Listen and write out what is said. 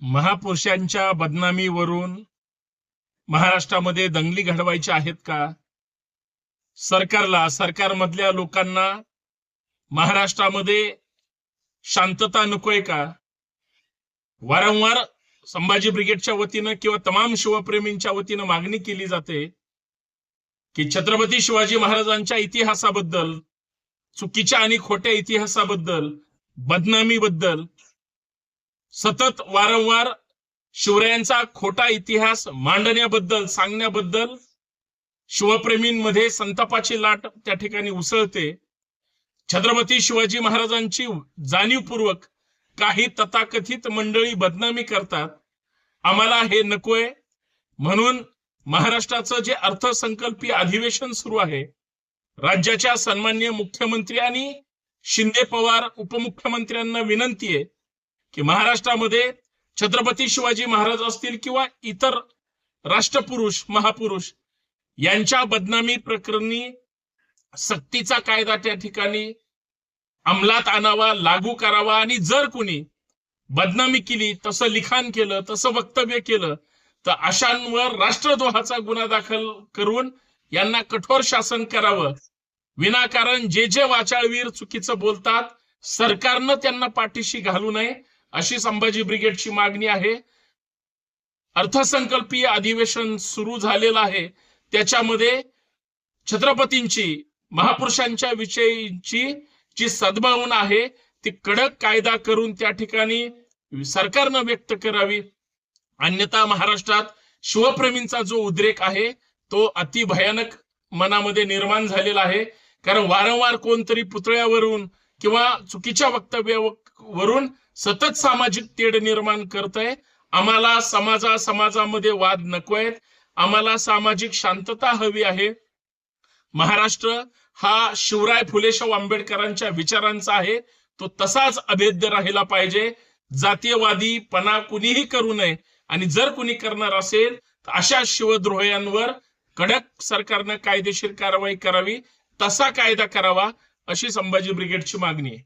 महापुरुषांच्या बदनामीवरून महाराष्ट्रामध्ये दंगली घडवायच्या आहेत का? सरकारमधल्या लोकांना महाराष्ट्रामध्ये शांतता नकोय का? वारंवार संभाजी ब्रिगेडच्या वतीनं किंवा तमाम शिवप्रेमींच्या वतीनं मागणी केली जाते की छत्रपती शिवाजी महाराजांच्या इतिहासाबद्दल, चुकीच्या आणि खोट्या इतिहासाबद्दल, बदनामीबद्दल सतत वारंवार शिवरायांचा खोटा इतिहास मांडण्याबद्दल, सांगण्याबद्दल शिवप्रेमींमध्ये संतापाची लाट त्या ठिकाणी उसळते. छत्रपती शिवाजी महाराजांची जाणीवपूर्वक काही तथाकथित मंडळी बदनामी करतात. आम्हाला हे नकोय. म्हणून महाराष्ट्राचं जे अर्थसंकल्पीय अधिवेशन सुरू आहे, राज्याच्या सन्माननीय मुख्यमंत्री आणि शिंदे पवार उपमुख्यमंत्र्यांना विनंती आहे की महाराष्ट्रामध्ये छत्रपती शिवाजी महाराज असतील किंवा इतर राष्ट्रपुरुष, महापुरुष यांच्या बदनामी प्रकरणी सक्तीचा कायदा त्या ठिकाणी अंमलात आणावा, लागू करावा. आणि जर कोणी बदनामी केली, तसं लिखाण केलं, तसं वक्तव्य केलं तर अशांवर राष्ट्रद्रोहाचा गुन्हा दाखल करून यांना कठोर शासन करावं. विनाकारण जे जे वाचाळवीर चुकीचं बोलतात, सरकारनं त्यांना पाठीशी घालू नये, अशी संभाजी ब्रिगेडची मागणी आहे. अर्थसंकल्पीय अधिवेशन सुरू झालेलं आहे. त्याच्यामध्ये छत्रपतींची, महापुरुषांच्या विषयीची जी सद्भावना आहे ती कडक कायदा करून त्या ठिकाणी सरकारनं व्यक्त करावी. अन्यथा महाराष्ट्रात शिवप्रेमींचा जो उद्रेक आहे तो अति भयानक मनामध्ये निर्माण झालेला आहे. कारण वारंवार कोणतरी पुतळ्यावरून किंवा चुकीच्या वक्तव्यावरून सतत सामाजिक तेढ निर्माण करतंय. आम्हाला समाजामध्ये वाद नकोय. आम्हाला सामाजिक शांतता हवी आहे. महाराष्ट्र हा शिवराय फुले शाहू आंबेडकरांच्या विचारांचा आहे, तो तसाच अभेद्य राहिला पाहिजे. जातीयवादीपणा कुणीही करू नये. आणि जर कुणी करणार असेल तर अशा शिवद्रोह्यांवर कडक सरकारनं कायदेशीर कारवाई करावी, तसा कायदा करावा, अशी संभाजी ब्रिगेडची मागणी आहे.